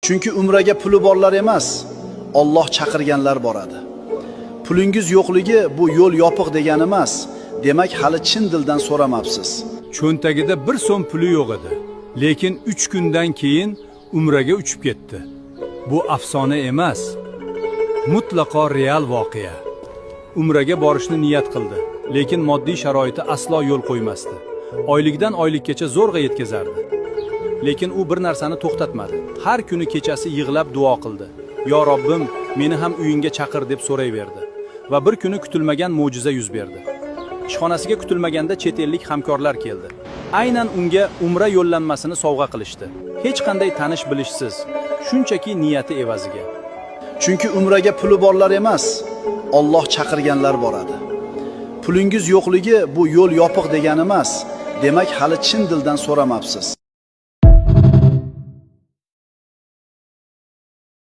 Chunki umraga puli borlar emas, Alloh chaqirganlar boradi. Pulingiz yo'qligi bu yo'l yopiq degani emas, demak hali chin dildan so'ramabsiz. Cho'ntagida 1 so'm puli yo'q edi, lekin 3 kundan keyin umraga uchib ketdi. Bu afsona emas, mutlaqo real voqea. Umraga borishni niyat qildi, lekin moddiy sharoiti aslo yo'l qo'ymasdi. Oylikdan oylikkacha zo'rg'a yetkazardi. Lekin u bir narsani to'xtatmadi. Har kuni kechasi yig'lab duo qildi. "Yo Robbim, meni ham uyingga chaqir" deb so'rayverdi. Va bir kuni kutilmagan mo'jiza yuz berdi. Ishxonasiga kutilmaganda chet ellik hamkorlar keldi. Aynan unga umra yo'llanmasini sovg'a qilishdi. Hech qanday tanish bilishsiz, shunchaki niyati evaziga. Chunki umraga puli borlar emas, Alloh chaqirganlar boradi. Pulingiz yo'qligi bu yo'l yopiq degani emas, demak hali chin dildan so'ramabsiz.